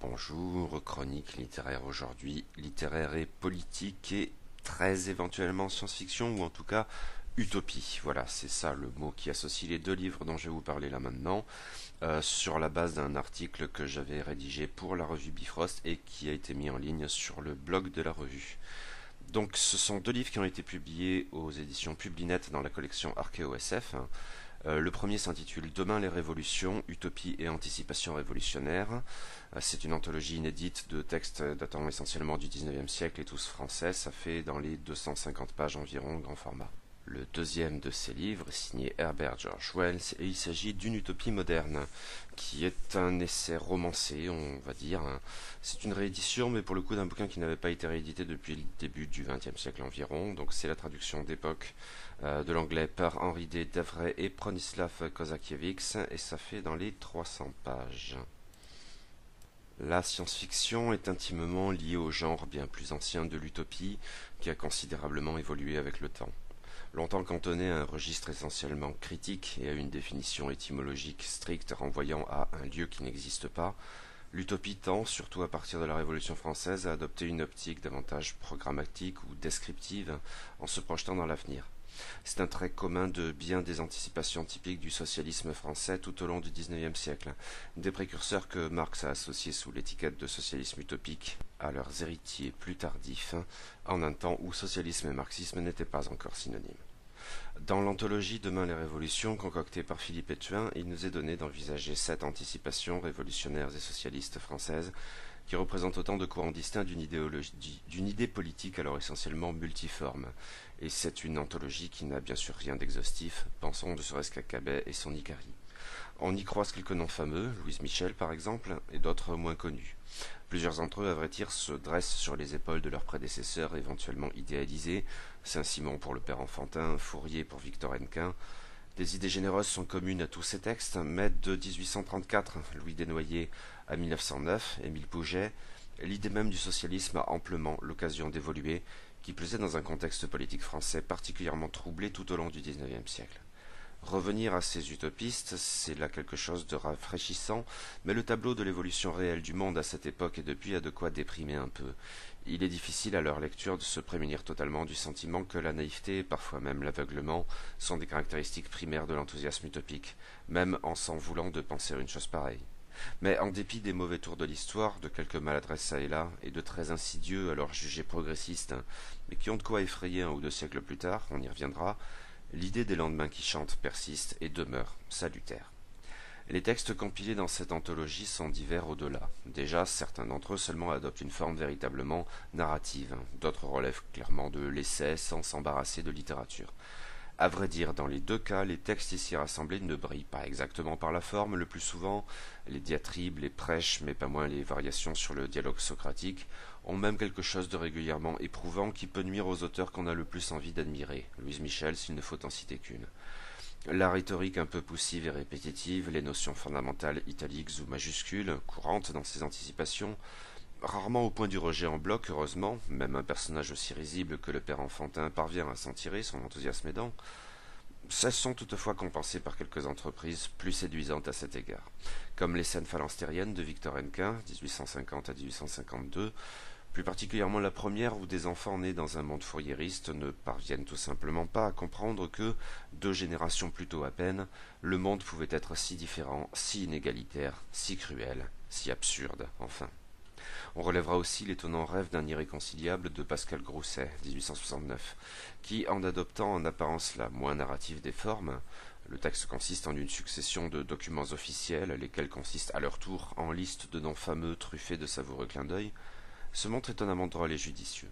Bonjour, chronique littéraire aujourd'hui, littéraire et politique et très éventuellement science-fiction ou en tout cas utopie. Voilà, c'est ça le mot qui associe les deux livres dont je vais vous parler là maintenant, sur la base d'un article que j'avais rédigé pour la revue Bifrost et qui a été mis en ligne sur le blog de la revue. Donc ce sont deux livres qui ont été publiés aux éditions Publinet dans la collection Archéo SF. Le premier s'intitule Demain les révolutions, utopie et anticipation révolutionnaire. C'est une anthologie inédite de textes datant essentiellement du 19e siècle et tous français. Ça fait dans les 250 pages environ, grand format. Le deuxième de ces livres est signé Herbert George Wells et il s'agit d'une utopie moderne, qui est un essai romancé, on va dire. C'est une réédition, mais pour le coup d'un bouquin qui n'avait pas été réédité depuis le début du XXe siècle environ. Donc c'est la traduction d'époque de l'anglais par Henri D. Devray et Bronislaw Kozakiewicz, et ça fait dans les 300 pages. La science-fiction est intimement liée au genre bien plus ancien de l'utopie, qui a considérablement évolué avec le temps. Longtemps cantonné à un registre essentiellement critique et à une définition étymologique stricte renvoyant à un lieu qui n'existe pas, l'utopie tend, surtout à partir de la Révolution française, à adopter une optique davantage programmatique ou descriptive en se projetant dans l'avenir. C'est un trait commun de bien des anticipations typiques du socialisme français tout au long du XIXe siècle, des précurseurs que Marx a associés sous l'étiquette de socialisme utopique à leurs héritiers plus tardifs, en un temps où socialisme et marxisme n'étaient pas encore synonymes. Dans l'anthologie Demain les révolutions, concoctée par Philippe Ethuin, il nous est donné d'envisager 7 anticipations révolutionnaires et socialistes françaises qui représentent autant de courants distincts d'une idée politique alors essentiellement multiforme. Et c'est une anthologie qui n'a bien sûr rien d'exhaustif, pensons ne serait-ce qu'à Cabet et son Icari. On y croise quelques noms fameux, Louise Michel par exemple, et d'autres moins connus. Plusieurs d'entre eux, à vrai dire, se dressent sur les épaules de leurs prédécesseurs éventuellement idéalisés, Saint-Simon pour le père Enfantin, Fourier pour Victor Hennequin. Des idées généreuses sont communes à tous ces textes, mais de 1834, Louis Desnoyers, à 1909, Émile Pouget, l'idée même du socialisme a amplement l'occasion d'évoluer, qui plus est dans un contexte politique français particulièrement troublé tout au long du XIXe siècle. Revenir à ces utopistes, c'est là quelque chose de rafraîchissant, mais le tableau de l'évolution réelle du monde à cette époque et depuis a de quoi déprimer un peu. Il est difficile à leur lecture de se prémunir totalement du sentiment que la naïveté et parfois même l'aveuglement sont des caractéristiques primaires de l'enthousiasme utopique, même en s'en voulant de penser une chose pareille. Mais en dépit des mauvais tours de l'histoire, de quelques maladresses ça et là, et de traits insidieux alors jugés progressistes, mais qui ont de quoi effrayer un ou deux siècles plus tard, on y reviendra, l'idée des lendemains qui chantent persiste et demeure salutaire. Les textes compilés dans cette anthologie sont divers au-delà. Déjà, certains d'entre eux seulement adoptent une forme véritablement narrative, d'autres relèvent clairement de l'essai sans s'embarrasser de littérature. À vrai dire, dans les deux cas, les textes ici rassemblés ne brillent pas exactement par la forme, le plus souvent, les diatribes, les prêches, mais pas moins les variations sur le dialogue socratique, ont même quelque chose de régulièrement éprouvant qui peut nuire aux auteurs qu'on a le plus envie d'admirer, Louise Michel s'il ne faut en citer qu'une. La rhétorique un peu poussive et répétitive, les notions fondamentales italiques ou majuscules, courantes dans ces anticipations, rarement au point du rejet en bloc, heureusement, même un personnage aussi risible que le père Enfantin parvient à s'en tirer, son enthousiasme aidant. Celles sont toutefois compensées par quelques entreprises plus séduisantes à cet égard, comme les scènes phalanstériennes de Victor Hennequin, 1850 à 1852, plus particulièrement la première où des enfants nés dans un monde fourriériste ne parviennent tout simplement pas à comprendre que, 2 générations plus tôt à peine, le monde pouvait être si différent, si inégalitaire, si cruel, si absurde, enfin. On relèvera aussi l'étonnant rêve d'un irréconciliable de Pascal Grousset, 1869, qui, en adoptant en apparence la moins narrative des formes, le texte consiste en une succession de documents officiels, lesquels consistent à leur tour en liste de noms fameux truffés de savoureux clins d'œil, se montre étonnamment drôle et judicieux.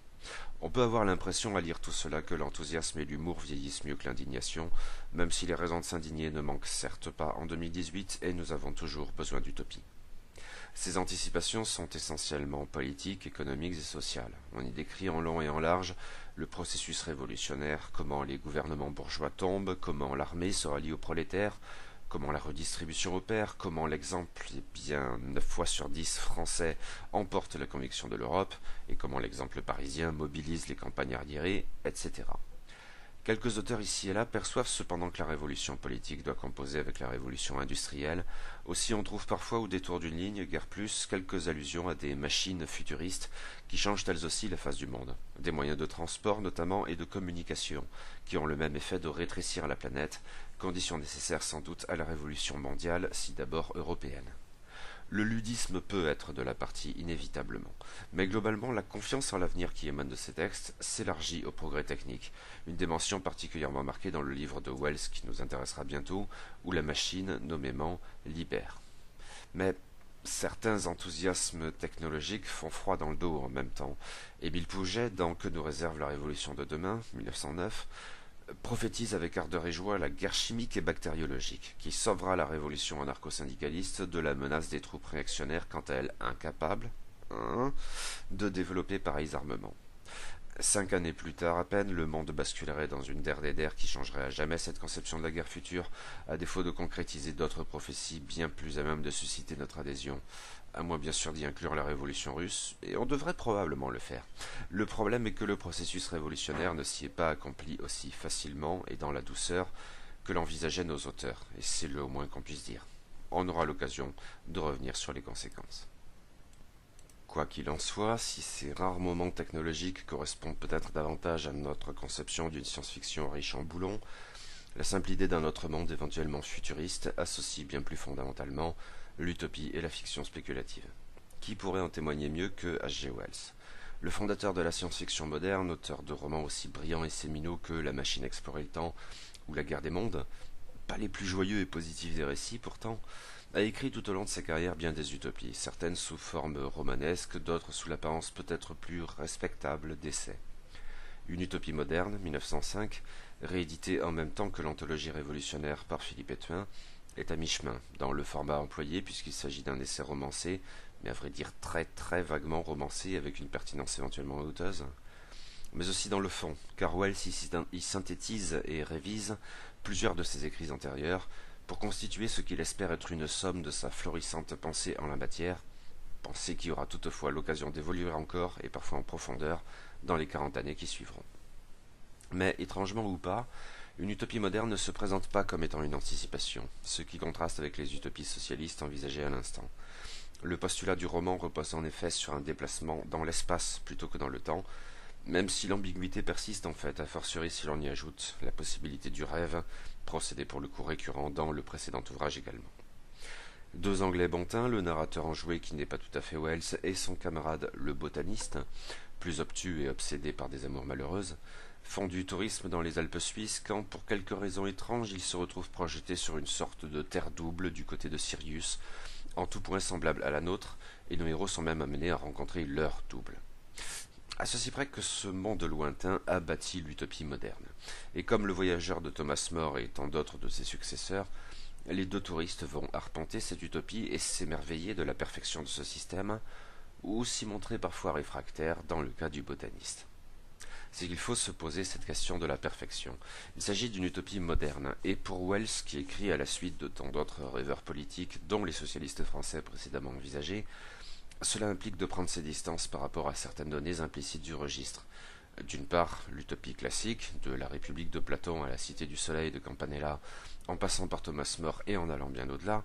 On peut avoir l'impression à lire tout cela que l'enthousiasme et l'humour vieillissent mieux que l'indignation, même si les raisons de s'indigner ne manquent certes pas en 2018 et nous avons toujours besoin d'utopie. Ces anticipations sont essentiellement politiques, économiques et sociales. On y décrit en long et en large le processus révolutionnaire, comment les gouvernements bourgeois tombent, comment l'armée se rallie aux prolétaires, comment la redistribution opère, comment l'exemple, bien 9 fois sur 10 français, emporte la conviction de l'Europe, et comment l'exemple parisien mobilise les campagnes arriérées, etc. Quelques auteurs ici et là perçoivent cependant que la révolution politique doit composer avec la révolution industrielle. Aussi on trouve parfois au détour d'une ligne, guère plus, quelques allusions à des machines futuristes qui changent elles aussi la face du monde. Des moyens de transport notamment et de communication, qui ont le même effet de rétrécir la planète, condition nécessaire sans doute à la révolution mondiale, si d'abord européenne. Le ludisme peut être de la partie inévitablement, mais globalement la confiance en l'avenir qui émane de ces textes s'élargit au progrès technique, une dimension particulièrement marquée dans le livre de Wells qui nous intéressera bientôt, où la machine, nommément, libère. Mais certains enthousiasmes technologiques font froid dans le dos en même temps. Émile Pouget, dans Que nous réserve la révolution de demain, 1909, prophétise avec ardeur et joie la guerre chimique et bactériologique, qui sauvera la révolution anarcho-syndicaliste de la menace des troupes réactionnaires quant à elles incapables de développer pareils armements. 5 années plus tard à peine, le monde basculerait dans une der des der qui changerait à jamais cette conception de la guerre future, à défaut de concrétiser d'autres prophéties bien plus à même de susciter notre adhésion, à moins bien sûr d'y inclure la révolution russe, et on devrait probablement le faire. Le problème est que le processus révolutionnaire ne s'y est pas accompli aussi facilement et dans la douceur que l'envisageaient nos auteurs, et c'est le moins qu'on puisse dire. On aura l'occasion de revenir sur les conséquences. Quoi qu'il en soit, si ces rares moments technologiques correspondent peut-être davantage à notre conception d'une science-fiction riche en boulons, la simple idée d'un autre monde éventuellement futuriste associe bien plus fondamentalement l'utopie et la fiction spéculative. Qui pourrait en témoigner mieux que H.G. Wells, le fondateur de la science-fiction moderne, auteur de romans aussi brillants et séminaux que La machine à explorer le temps ou La guerre des mondes, pas les plus joyeux et positifs des récits pourtant, a écrit tout au long de sa carrière bien des utopies, certaines sous forme romanesque, d'autres sous l'apparence peut-être plus respectable d'essais. Une utopie moderne, 1905, rééditée en même temps que l'anthologie révolutionnaire par Philippe Étuin, est à mi-chemin dans le format employé puisqu'il s'agit d'un essai romancé, mais à vrai dire très très vaguement romancé avec une pertinence éventuellement douteuse, mais aussi dans le fond, car Wells y synthétise et révise plusieurs de ses écrits antérieurs pour constituer ce qu'il espère être une somme de sa florissante pensée en la matière, pensée qui aura toutefois l'occasion d'évoluer encore et parfois en profondeur dans les 40 années qui suivront. Mais, étrangement ou pas, une utopie moderne ne se présente pas comme étant une anticipation, ce qui contraste avec les utopies socialistes envisagées à l'instant. Le postulat du roman repose en effet sur un déplacement dans l'espace plutôt que dans le temps, même si l'ambiguïté persiste en fait, a fortiori si l'on y ajoute la possibilité du rêve, procédé pour le coup récurrent dans le précédent ouvrage également. Deux Anglais bontins, le narrateur enjoué qui n'est pas tout à fait Wells, et son camarade le botaniste, plus obtus et obsédé par des amours malheureuses, font du tourisme dans les Alpes suisses quand, pour quelque raison étrange, ils se retrouvent projetés sur une sorte de terre double du côté de Sirius, en tout point semblable à la nôtre, et nos héros sont même amenés à rencontrer leur double. À ceci près que ce monde lointain a bâti l'utopie moderne. Et comme le voyageur de Thomas More et tant d'autres de ses successeurs, les deux touristes vont arpenter cette utopie et s'émerveiller de la perfection de ce système, ou s'y montrer parfois réfractaire dans le cas du botaniste. C'est qu'il faut se poser cette question de la perfection. Il s'agit d'une utopie moderne, et pour Wells, qui écrit à la suite de tant d'autres rêveurs politiques, dont les socialistes français précédemment envisagés, cela implique de prendre ses distances par rapport à certaines données implicites du registre. D'une part, l'utopie classique, de la République de Platon à la Cité du Soleil de Campanella, en passant par Thomas More et en allant bien au-delà,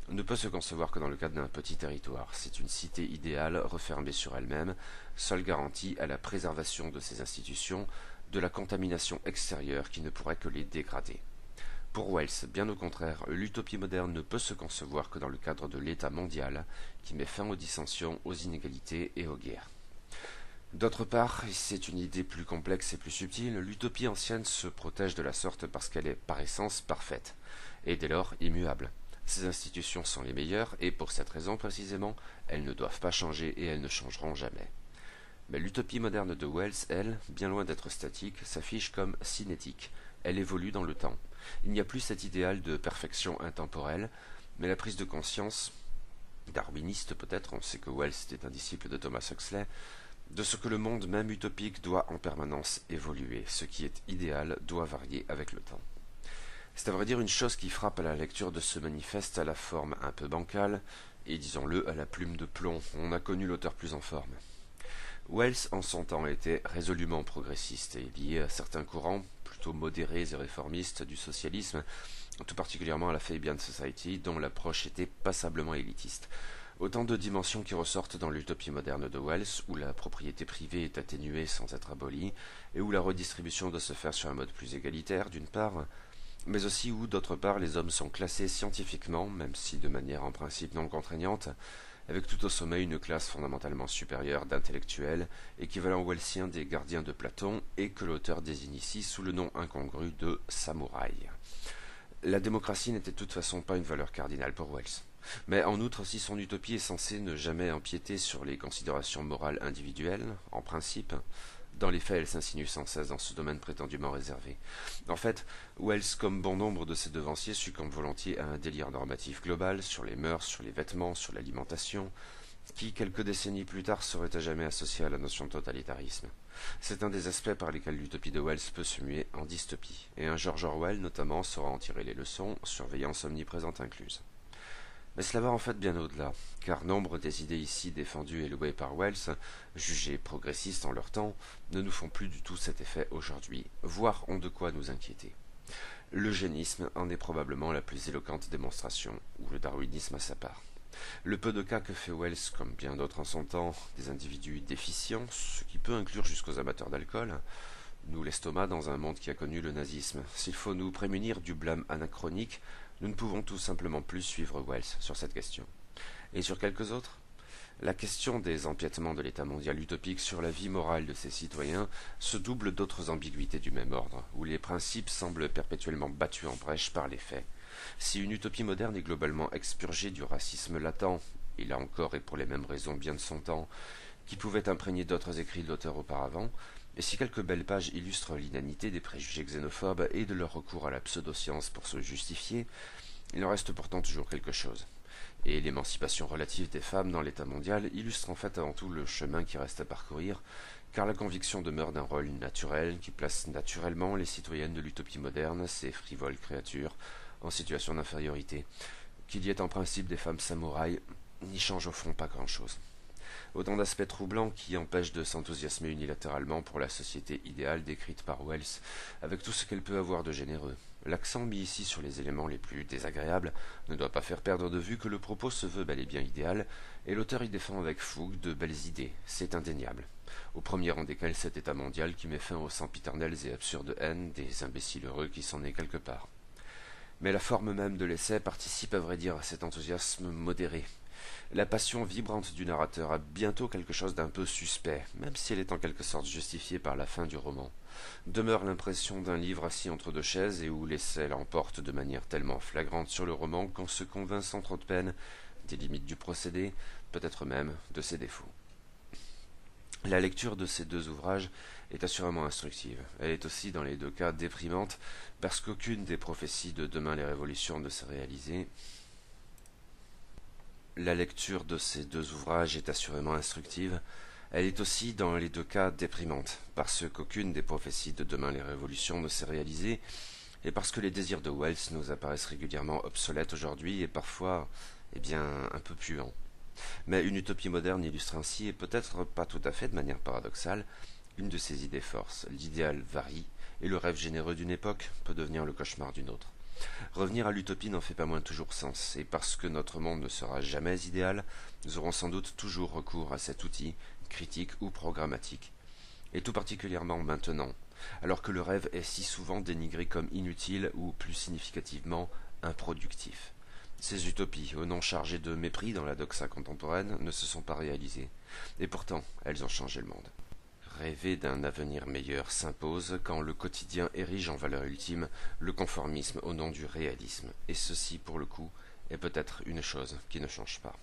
ne peut se concevoir que dans le cadre d'un petit territoire. C'est une cité idéale, refermée sur elle-même, seule garantie à la préservation de ses institutions, de la contamination extérieure qui ne pourrait que les dégrader. Pour Wells, bien au contraire, l'utopie moderne ne peut se concevoir que dans le cadre de l'État mondial, qui met fin aux dissensions, aux inégalités et aux guerres. D'autre part, et c'est une idée plus complexe et plus subtile, l'utopie ancienne se protège de la sorte parce qu'elle est par essence parfaite, et dès lors immuable. Ses institutions sont les meilleures, et pour cette raison précisément, elles ne doivent pas changer et elles ne changeront jamais. Mais l'utopie moderne de Wells, elle, bien loin d'être statique, s'affiche comme cinétique. Elle évolue dans le temps. Il n'y a plus cet idéal de perfection intemporelle, mais la prise de conscience, darwiniste peut-être, on sait que Wells était un disciple de Thomas Huxley, de ce que le monde même utopique doit en permanence évoluer. Ce qui est idéal doit varier avec le temps. C'est à vrai dire une chose qui frappe à la lecture de ce manifeste à la forme un peu bancale, et disons-le à la plume de plomb. On a connu l'auteur plus en forme. Wells, en son temps, était résolument progressiste et lié à certains courants, plus plutôt modérées et réformistes du socialisme, tout particulièrement à la Fabian Society, dont l'approche était passablement élitiste. Autant de dimensions qui ressortent dans l'utopie moderne de Wells, où la propriété privée est atténuée sans être abolie, et où la redistribution doit se faire sur un mode plus égalitaire, d'une part, mais aussi où, d'autre part, les hommes sont classés scientifiquement, même si de manière en principe non contraignante, avec tout au sommet une classe fondamentalement supérieure d'intellectuels, équivalent wellsien des gardiens de Platon, et que l'auteur désigne ici sous le nom incongru de samouraï. La démocratie n'était de toute façon pas une valeur cardinale pour Wells. Mais en outre, si son utopie est censée ne jamais empiéter sur les considérations morales individuelles, en principe, dans les faits, elle s'insinue sans cesse dans ce domaine prétendument réservé. En fait, Wells, comme bon nombre de ses devanciers, succombe volontiers à un délire normatif global sur les mœurs, sur les vêtements, sur l'alimentation, qui, quelques décennies plus tard, serait à jamais associé à la notion de totalitarisme. C'est un des aspects par lesquels l'utopie de Wells peut se muer en dystopie, et un George Orwell, notamment, saura en tirer les leçons, surveillance omniprésente incluse. Mais cela va en fait bien au-delà, car nombre des idées ici défendues et louées par Wells, jugées progressistes en leur temps, ne nous font plus du tout cet effet aujourd'hui, voire ont de quoi nous inquiéter. L'eugénisme en est probablement la plus éloquente démonstration, ou le darwinisme à sa part. Le peu de cas que fait Wells, comme bien d'autres en son temps, des individus déficients, ce qui peut inclure jusqu'aux amateurs d'alcool, nous l'estomac dans un monde qui a connu le nazisme. S'il faut nous prémunir du blâme anachronique, nous ne pouvons tout simplement plus suivre Wells sur cette question. Et sur quelques autres? La question des empiètements de l'État mondial utopique sur la vie morale de ses citoyens se double d'autres ambiguïtés du même ordre, où les principes semblent perpétuellement battus en brèche par les faits. Si une utopie moderne est globalement expurgée du racisme latent, et là encore et pour les mêmes raisons bien de son temps, qui pouvait imprégner d'autres écrits de l'auteur auparavant, et si quelques belles pages illustrent l'inanité des préjugés xénophobes et de leur recours à la pseudoscience pour se justifier, il en reste pourtant toujours quelque chose. Et l'émancipation relative des femmes dans l'état mondial illustre en fait avant tout le chemin qui reste à parcourir, car la conviction demeure d'un rôle naturel qui place naturellement les citoyennes de l'utopie moderne, ces frivoles créatures, en situation d'infériorité. Qu'il y ait en principe des femmes samouraïs n'y change au fond pas grand-chose. Autant d'aspects troublants qui empêchent de s'enthousiasmer unilatéralement pour la société idéale décrite par Wells, avec tout ce qu'elle peut avoir de généreux. L'accent mis ici sur les éléments les plus désagréables ne doit pas faire perdre de vue que le propos se veut bel et bien idéal, et l'auteur y défend avec fougue de belles idées, c'est indéniable. Au premier rang desquels cet état mondial qui met fin aux sempiternelles et absurdes haines des imbéciles heureux qui s'en est quelque part. Mais la forme même de l'essai participe à vrai dire à cet enthousiasme modéré. La passion vibrante du narrateur a bientôt quelque chose d'un peu suspect, même si elle est en quelque sorte justifiée par la fin du roman. Demeure l'impression d'un livre assis entre deux chaises et où l'essai l'emporte de manière tellement flagrante sur le roman qu'on se convainc sans trop de peine des limites du procédé, peut-être même de ses défauts. La lecture de ces deux ouvrages est assurément instructive. Elle est aussi dans les deux cas déprimante, parce qu'aucune des prophéties de Demain les révolutions ne s'est réalisée. La lecture de ces deux ouvrages est assurément instructive. Elle est aussi dans les deux cas déprimante, parce qu'aucune des prophéties de Demain les révolutions ne s'est réalisée, et parce que les désirs de Wells nous apparaissent régulièrement obsolètes aujourd'hui et parfois, un peu puants. Mais une utopie moderne illustre ainsi, et peut-être pas tout à fait de manière paradoxale, une de ses idées forces. L'idéal varie, et le rêve généreux d'une époque peut devenir le cauchemar d'une autre. Revenir à l'utopie n'en fait pas moins toujours sens, et parce que notre monde ne sera jamais idéal, nous aurons sans doute toujours recours à cet outil, critique ou programmatique. Et tout particulièrement maintenant, alors que le rêve est si souvent dénigré comme inutile ou, plus significativement, improductif. Ces utopies, au nom chargé de mépris dans la doxa contemporaine, ne se sont pas réalisées, et pourtant elles ont changé le monde. Rêver d'un avenir meilleur s'impose quand le quotidien érige en valeur ultime le conformisme au nom du réalisme, et ceci, pour le coup, est peut-être une chose qui ne change pas.